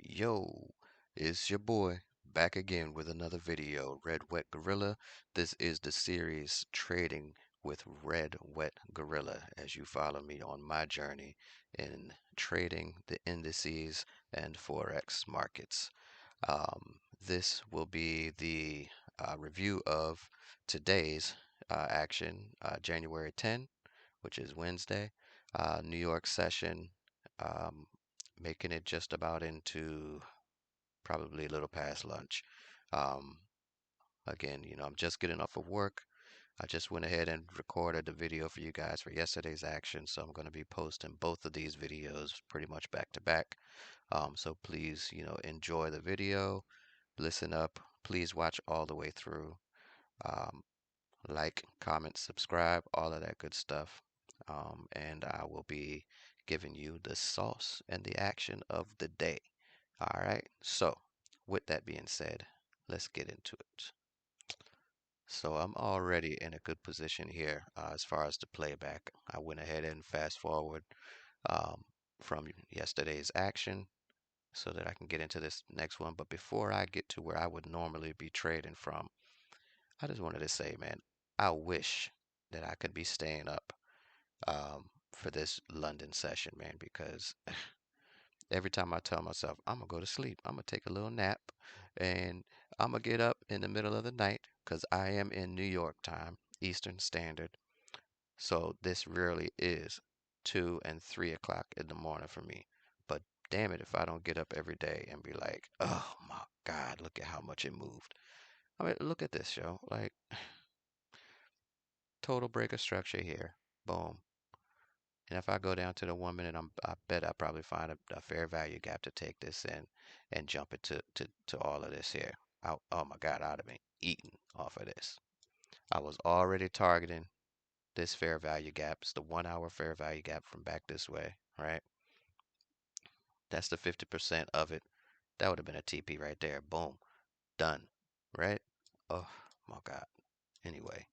Yo, it's your boy back again with another video, Red Wet Gorilla. This is the series Trading with Red Wet Gorilla as you follow me on my journey in trading the indices and Forex markets. This will be the review of today's action, January 10, which is Wednesday, New York session, um, making it just about into probably a little past lunch. Um, Again, I'm just getting off of work. I just went ahead and recorded the video for you guys for yesterday's action, so I'm going to be posting both of these videos pretty much back to back. So please, enjoy the video, listen up, please watch all the way through. Um, like, comment, subscribe, all of that good stuff. And I will be giving you the sauce and the action of the day. All right. So, with that being said, let's get into it. So, I'm already in a good position here as far as the playback. I went ahead and fast forward um, from yesterday's action so that I can get into this next one. But before I get to where I would normally be trading from, I just wanted to say, man, I wish that I could be staying up for this London session, man, because every time I tell myself I'm gonna go to sleep, I'm gonna take a little nap, and I'm gonna get up in the middle of the night because I am in New York time, Eastern Standard. So this really is 2 and 3 o'clock in the morning for me. But damn it if I don't get up every day and be like, oh my God, look at how much it moved. I mean, look at this, yo. Like, total break of structure here. Boom. And if I go down to the 1 minute, I bet I probably find a fair value gap to take this in and jump it to all of this here. Oh my God, I'd have been eating off of this. I was already targeting this fair value gap. It's the 1 hour fair value gap from back this way, right? That's the 50% of it. That would have been a TP right there. Boom. Done. Right? Oh my God. Anyway,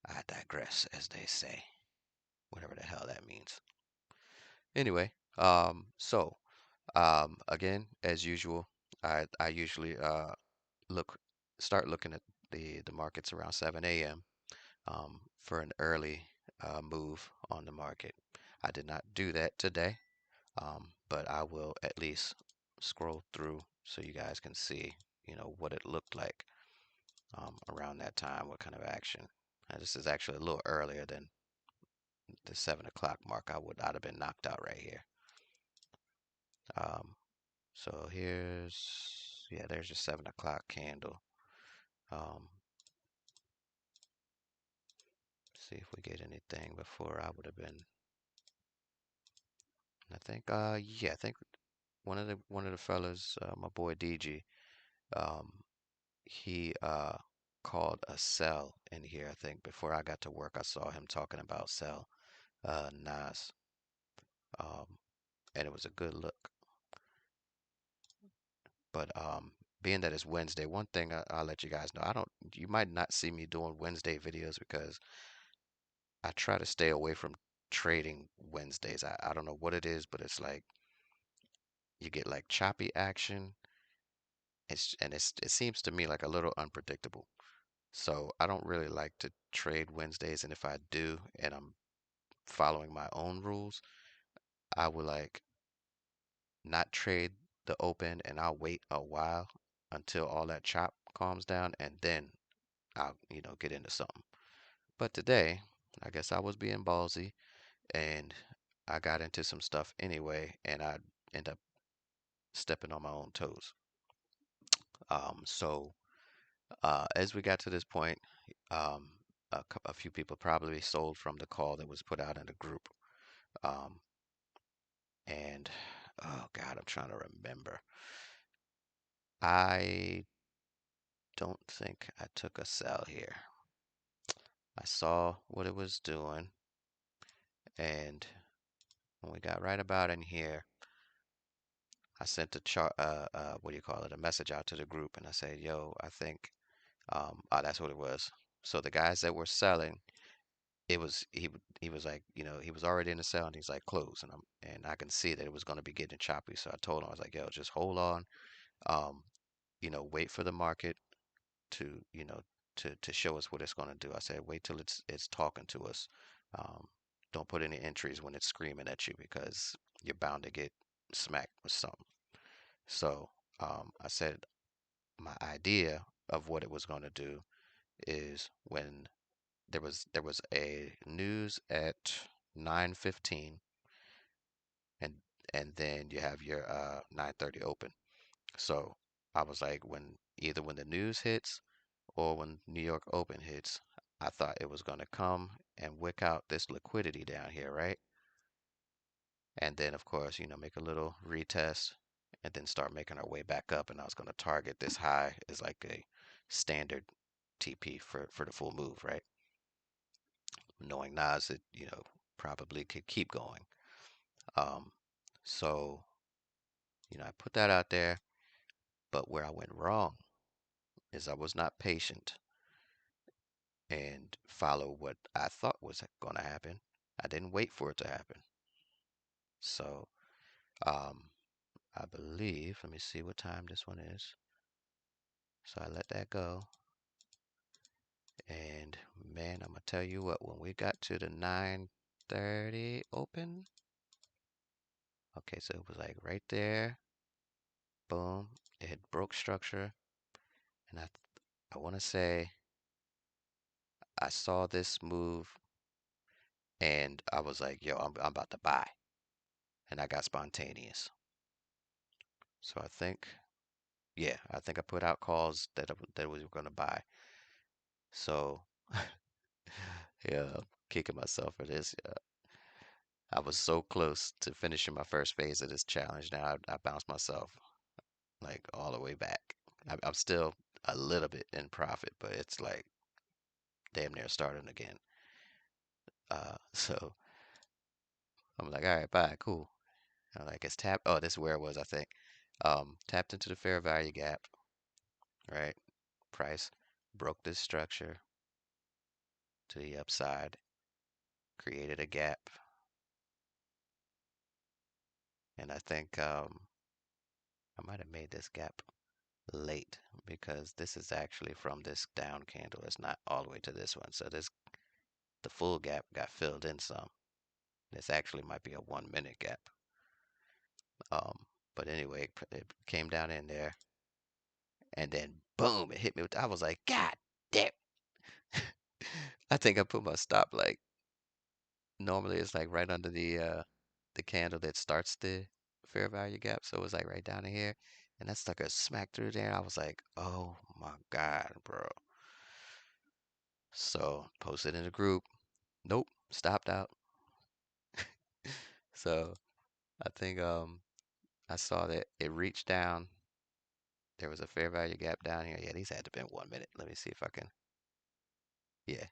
I digress, as they say. Whatever the hell that means. Anyway, again, as usual, I usually look start looking at the markets around 7 a.m. For an early move on the market. I did not do that today, but I will at least scroll through so you guys can see, what it looked like around that time, what kind of action. This is actually a little earlier than the 7 o'clock mark. I'd have been knocked out right here. Um, So yeah, there's your 7 o'clock candle. Um, See if we get anything before I would have been. I think one of the fellas, my boy DG, um, he called a sell in here. I think before I got to work, I saw him talking about sell, Nas, um, and it was a good look. But being that it's Wednesday, one thing I'll let you guys know, you might not see me doing Wednesday videos because I try to stay away from trading Wednesdays. I don't know what it is, but it's like you get like choppy action. It seems to me like a little unpredictable. So I don't really like to trade Wednesdays, and if I do and I'm following my own rules, I will like not trade the open and I'll wait a while until all that chop calms down and then I'll, get into something. But today, I guess I was being ballsy and I got into some stuff anyway, and I end up stepping on my own toes. As we got to this point, um, a few people probably sold from the call that was put out in the group. Um, and oh God, I'm trying to remember. I don't think I took a sell here. I saw what it was doing, and when we got right about in here, I sent a chart, what do you call it, a message out to the group, and I said, "Yo, I think." That's what it was. So the guys that were selling, he was like, he was already in the cell and he's like close, and I can see that it was going to be getting choppy. So I told him, I was like, yo, just hold on. Um, wait for the market to, to show us what it's going to do. I said, wait till it's talking to us. Um, don't put any entries when it's screaming at you because you're bound to get smacked with something. So I said my idea of what it was going to do is when there was a news at 9:15, and then you have your 9:30 open. So I was like, when the news hits or when New York Open hits, I thought it was going to come and wick out this liquidity down here, right? And then, of course, make a little retest and then start making our way back up. And I was going to target this high as like a standard TP for the full move, right? Knowing Nas that, probably could keep going. Um, so, I put that out there. But where I went wrong is I was not patient and follow what I thought was going to happen. I didn't wait for it to happen. So, um, I believe, let me see what time this one is. So I let that go. And man, I'm gonna tell you what, when we got to the 9:30 open, okay, so it was like right there, boom, it had broke structure, and I want to say I saw this move, and I was like, yo, I'm about to buy, and I got spontaneous. So I think, yeah, I think I put out calls that we were gonna buy. So yeah, I'm kicking myself for this. I was so close to finishing my first phase of this challenge. Now I bounced myself like all the way back. I'm still a little bit in profit, but it's like damn near starting again. So I'm like, all right, bye, cool. I'm like, it's tapped. Oh, this is where it was, I think. Tapped into the fair value gap, right? Price broke this structure to the upside, created a gap, and I think I might have made this gap late because this is actually from this down candle. It's not all the way to this one. So the full gap got filled in some. This actually might be a 1 minute gap. Um, but anyway, it came down in there and then boom, it hit me with, I was like, God damn. I think I put my stop like normally it's like right under the candle that starts the fair value gap. So it was like right down in here. And that stuck a smack through there. I was like, oh my God, bro. So posted in the group. Nope, stopped out. So I think I saw that it reached down. There was a fair value gap down here. Yeah, these had to been 1 minute. Let me see if I can. Yeah.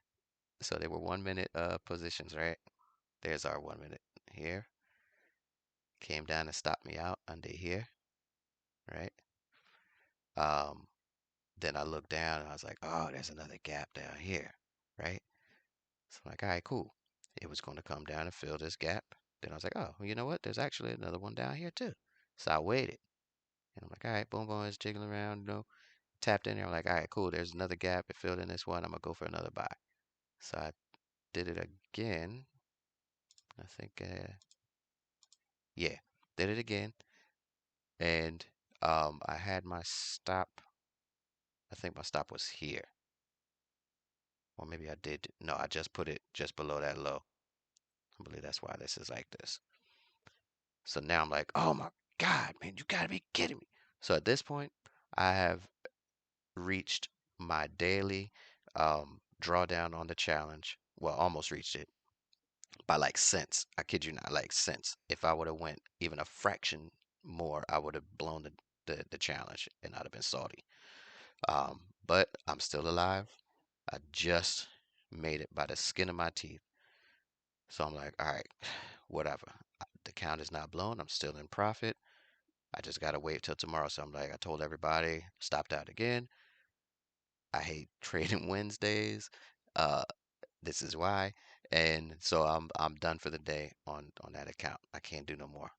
So they were 1 minute positions, right? There's our 1 minute here. Came down and stopped me out under here, right? Um, then I looked down and I was like, oh, there's another gap down here, right? So I'm like, all right, cool. It was going to come down and fill this gap. Then I was like, oh, well, you know what? There's actually another one down here too. So I waited. And I'm like, all right, boom, boom, it's jiggling around, tapped in there. I'm like, all right, cool. There's another gap. It filled in this one. I'm gonna go for another buy. So I did it again. I think, yeah, did it again. And I had my stop. I think my stop was here. Or maybe I did. No, I just put it just below that low. I believe that's why this is like this. So now I'm like, oh my God, man, you gotta be kidding me. So at this point, I have reached my daily drawdown on the challenge. Well, almost reached it by like cents. I kid you not, like cents. If I would have went even a fraction more, I would have blown the challenge and I'd have been salty. But I'm still alive. I just made it by the skin of my teeth. So I'm like, all right, whatever. The count is not blown. I'm still in profit. I just gotta wait till tomorrow. So I'm like, I told everybody, stopped out again. I hate trading Wednesdays. Uh, this is why. And so I'm done for the day on that account. I can't do no more.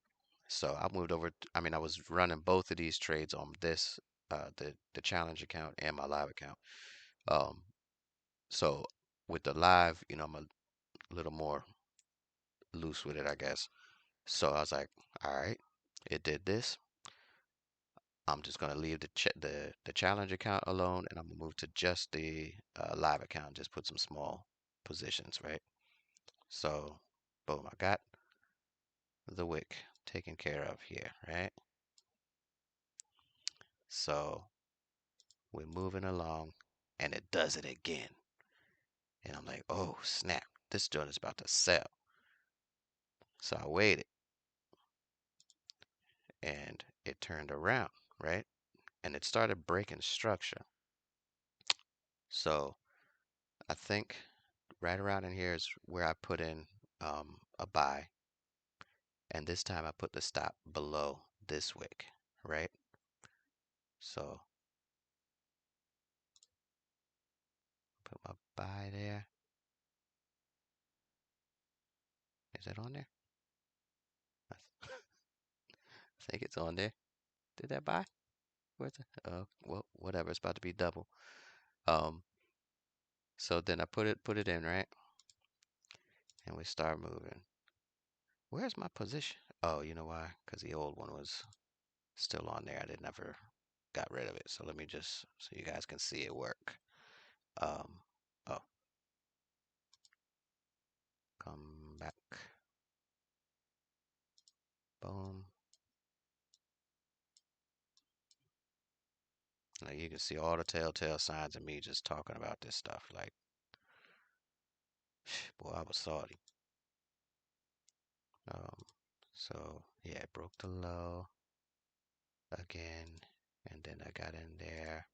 So I moved over. I mean, I was running both of these trades on this the challenge account and my live account. Um, so with the live, I'm a little more loose with it, I guess. So I was like, all right, it did this. I'm just gonna leave the challenge account alone, and I'm gonna move to just the live account. Just put some small positions, right? So, boom, I got the wick taken care of here, right? So we're moving along, and it does it again, and I'm like, oh snap, this joint is about to sell. So I waited, and it turned around, right? And it started breaking structure. So I think right around in here is where I put in a buy, and this time I put the stop below this wick, right? So put my buy there. Is that on there? I think it's on there. Did that buy? Where's it? Well, whatever. It's about to be double. Um, so then I put it in, right? And we start moving. Where's my position? Oh, you know why? Because the old one was still on there. I did never got rid of it. So let me just so you guys can see it work. Um, oh, come back. Boom. Now you can see all the telltale signs of me just talking about this stuff. Like, boy, I was salty. Um, so yeah, it broke the low again, and then I got in there.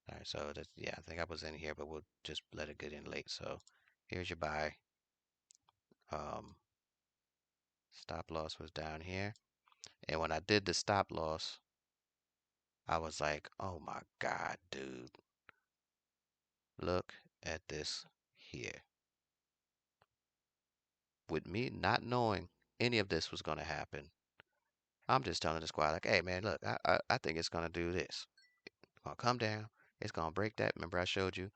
All right, so that's yeah, I think I was in here, but we'll just let it get in late. So here's your buy. Um, Stop loss was down here, and when I did the stop loss, I was like, oh my God, dude, look at this here. With me not knowing any of this was going to happen, I'm just telling the squad, like, hey, man, look, I think it's going to do this. It's going to come down. It's going to break that. Remember, I showed you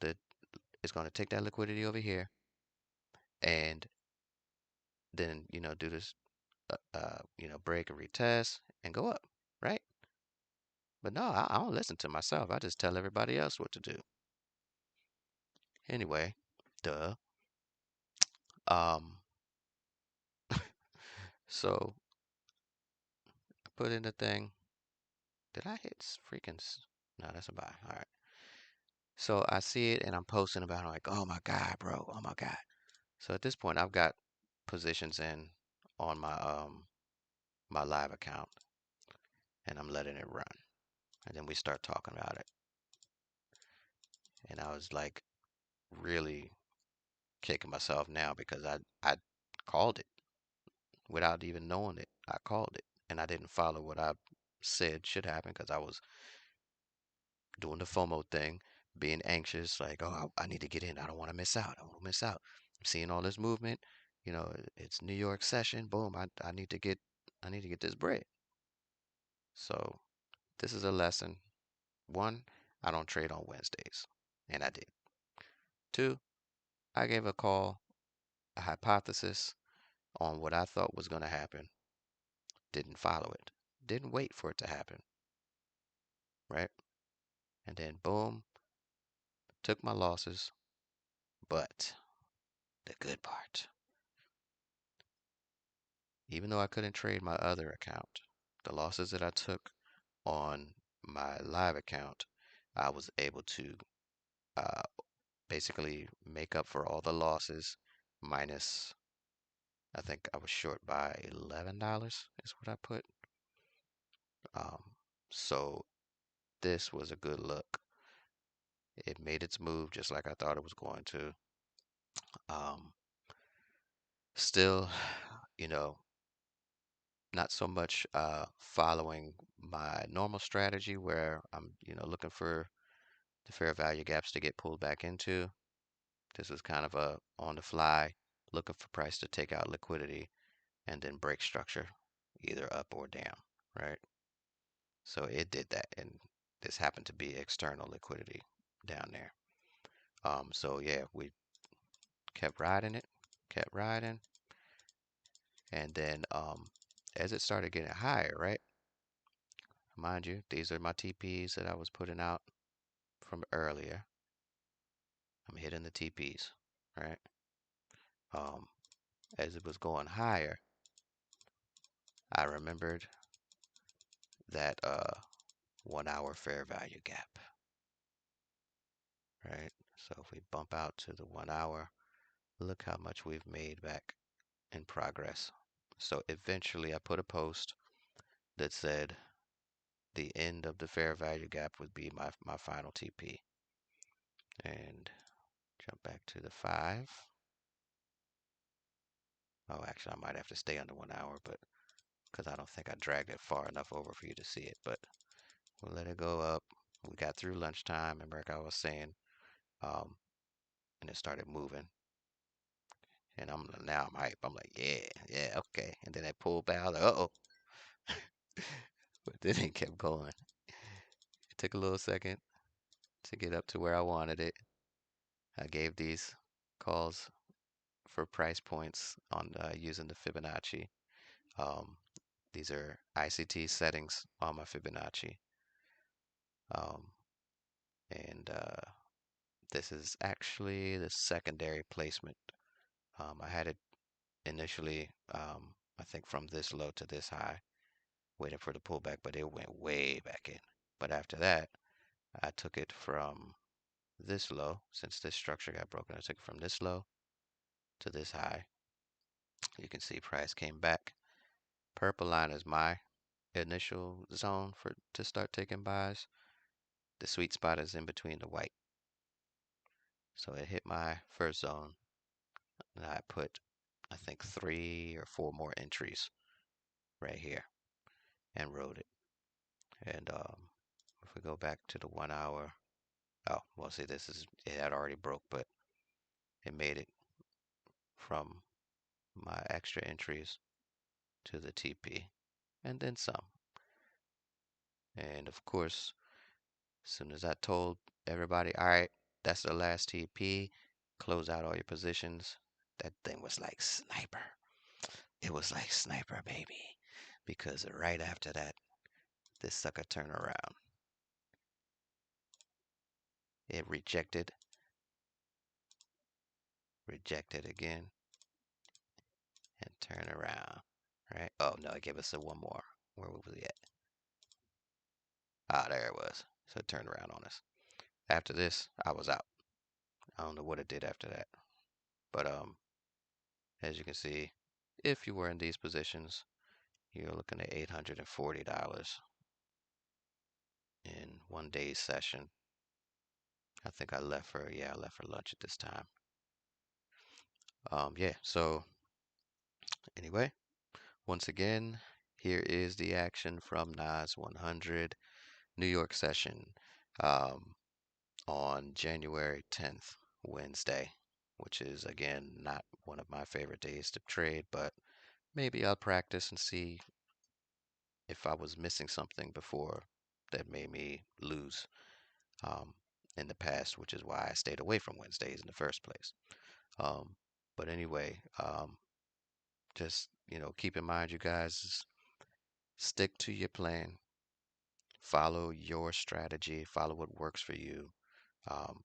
that it's going to take that liquidity over here and then, do this, break and retest and go up, right? But no, I don't listen to myself. I just tell everybody else what to do. Anyway, duh. Um, so I put in the thing. Did I hit freaking? No, that's a buy. All right. So I see it and I'm posting about it. I'm like, oh my God, bro. Oh my God. So at this point, I've got positions in on my live account and I'm letting it run. And then we start talking about it. And I was like really kicking myself now because I called it without even knowing it. I called it and I didn't follow what I said should happen because I was doing the FOMO thing, being anxious, like, oh, I need to get in. I don't want to miss out. I don't want to miss out. I'm seeing all this movement. It's New York session. Boom. I need to get this bread. So this is a lesson. One, I don't trade on Wednesdays. And I did. Two, I gave a call, a hypothesis on what I thought was going to happen. Didn't follow it. Didn't wait for it to happen. Right? And then boom, took my losses. But the good part, even though I couldn't trade my other account, the losses that I took on my live account, I was able to uh, basically make up for all the losses minus, I think I was short by $11 is what I put. Um, so this was a good look. It made its move just like I thought it was going to. Um, Still, you know, not so much following my normal strategy where I'm, looking for the fair value gaps to get pulled back into. This was kind of a on the fly, looking for price to take out liquidity and then break structure, either up or down, right? So it did that, and this happened to be external liquidity down there. So yeah, we kept riding it, kept riding, and then as it started getting higher, right? Mind you, these are my TPs that I was putting out from earlier. I'm hitting the TPs, right? Um, as it was going higher, I remembered that 1 hour fair value gap, right? So if we bump out to the 1 hour, look how much we've made back in progress. So eventually I put a post that said the end of the fair value gap would be my final TP. And jump back to the 5. Oh, actually, I might have to stay under 1 hour, but because I don't think I dragged it far enough over for you to see it. But we'll let it go up. We got through lunchtime, and like I was saying, um, and it started moving. And I'm hype. I'm like, yeah, yeah, okay. And then I pulled back. I was like, uh-oh. But then it kept going. It took a little second to get up to where I wanted it. I gave these calls for price points on using the Fibonacci. Um, these are ICT settings on my Fibonacci. Um, and this is actually the secondary placement. I had it initially, I think from this low to this high, waiting for the pullback, but it went way back in. But after that, I took it from this low, since this structure got broken, I took it from this low to this high. You can see price came back. Purple line is my initial zone for to start taking buys. The sweet spot is in between the white. So it hit my first zone, and I put, I think, 3 or 4 more entries right here and rode it. And if we go back to the 1 hour, oh, well, see, it had already broke, but it made it from my extra entries to the TP and then some. And of course, as soon as I told everybody, all right, that's the last TP, close out all your positions, that thing was like sniper. It was like sniper, baby. Because right after that, this sucker turned around. It rejected again, and turn around. Right? Oh no, it gave us a one more. Where was we at? Ah, there it was. So it turned around on us. After this, I was out. I don't know what it did after that. But as you can see, if you were in these positions, you're looking at $840 in one day's session. I think I left for lunch at this time. Yeah, so anyway, once again, here is the action from Nas 100 New York session on January 10th, Wednesday, which is again not one of my favorite days to trade, but maybe I'll practice and see if I was missing something before that made me lose um, in the past, which is why I stayed away from Wednesdays in the first place. Um, but anyway, just keep in mind, you guys, stick to your plan, follow your strategy, follow what works for you. Um,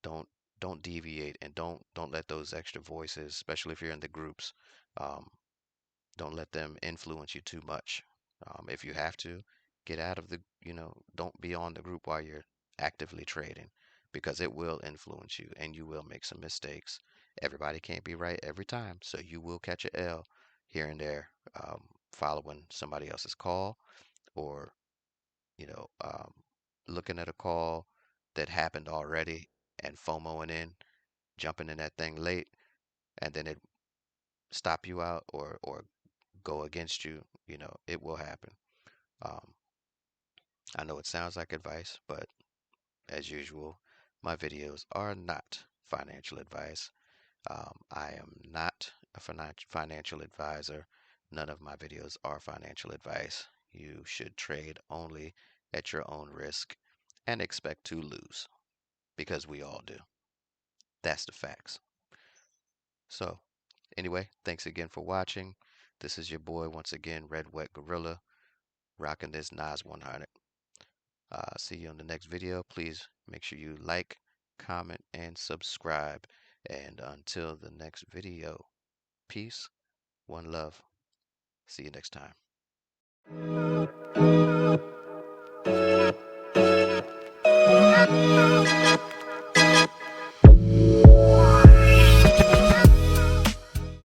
don't don't deviate, and don't let those extra voices, especially if you're in the groups, um, don't let them influence you too much. If you have to, get out of don't be on the group while you're actively trading, because it will influence you and you will make some mistakes. Everybody can't be right every time, so you will catch a L here and there, following somebody else's call, or you know, um, looking at a call that happened already and FOMOing in, jumping in that thing late, and then it stop you out or go against you. It will happen. Um, I know it sounds like advice, but as usual, my videos are not financial advice. I am not a financial advisor. None of my videos are financial advice. You should trade only at your own risk and expect to lose because we all do. That's the facts. So, anyway, thanks again for watching. This is your boy once again, RedWetGorilla, rocking this Nas 100. See you on the next video. Please make sure you like, comment, and subscribe. And until the next video, peace, one love. See you next time.